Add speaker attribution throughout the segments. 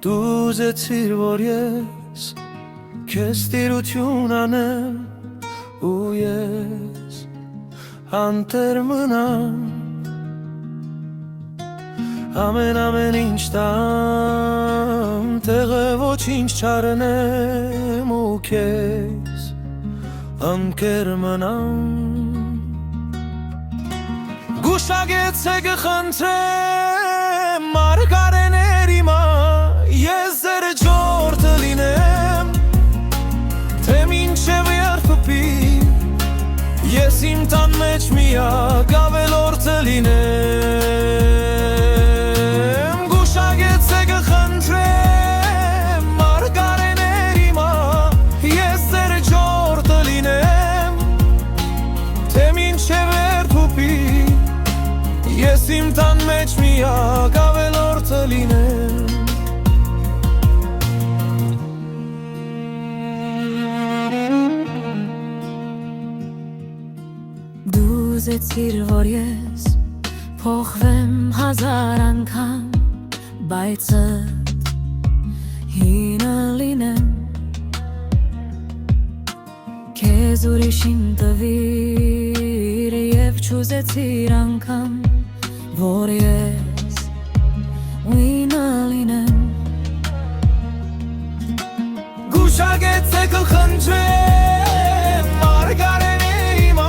Speaker 1: Դու զեցիր, որ ես քեզ տիրություն անեմ ու ես անտեր մնամ ամեն ինչ տամ տեղը ոչինչ չառնեմ ու քեզ ընկեր մնամ Գուշագեցեք խնդրեմ մարգարեների մա Ես ձեր ջորդը լինեմ թե մինչև երբպի Ես իմ տան մեջ միակ ավելորդը լինեմ Գուշագեցեք խնդրեմ մարգարեների մա Ես ձեր ջորդը լինեմ թե մինչև երբպի Ես իմ տան մեջ միակ ավելորդը լինեմ
Speaker 2: Ուզեցիր, որ ես փոխվեմ հազար անգամ Բայց հինը լինեմ Քեզ ուրիշին տվիր Եվ չուզեցիր անգամ Որ ես ինը լինեմ
Speaker 1: Գուշագեցեք խնդրեմ մարգարեների մա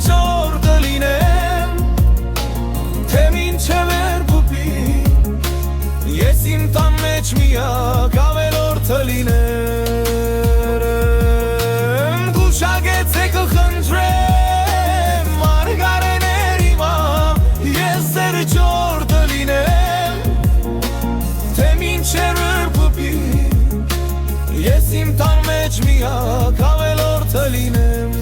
Speaker 1: Ջորդը լինեմ թե մինչև երբպի Ես իմ տան մեջ միակ ավելորդը լինեմ Գուշագեցեք խնդրեմ մարգարեների մա Ես ձեր ջորդը լինեմ թե մինչև երբպի Ես իմ տան մեջ միակ ավելորդը լինեմ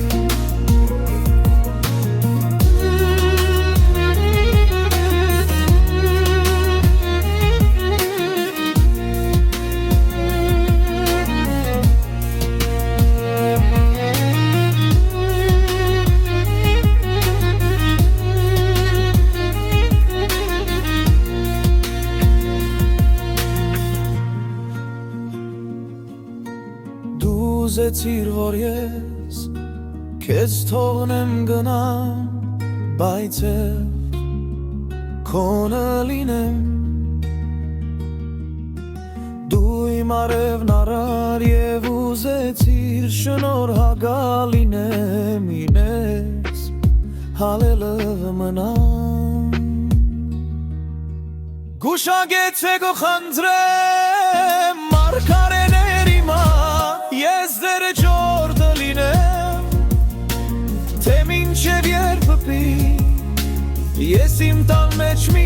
Speaker 1: Ուզեցիր, որ ես քեզ թողնեմ գնամ Բայց քոնը լինեմ Դու իմ արևն առար և ուզեցիր շնորհակալ լինեմ Ինես հալելը մնամ Գուշագեցեք խնդրեմ մարգարեների մա Ես ձեր ջորդը լինեմ թե մինչև երբպի Ես իմ տան մեջ մի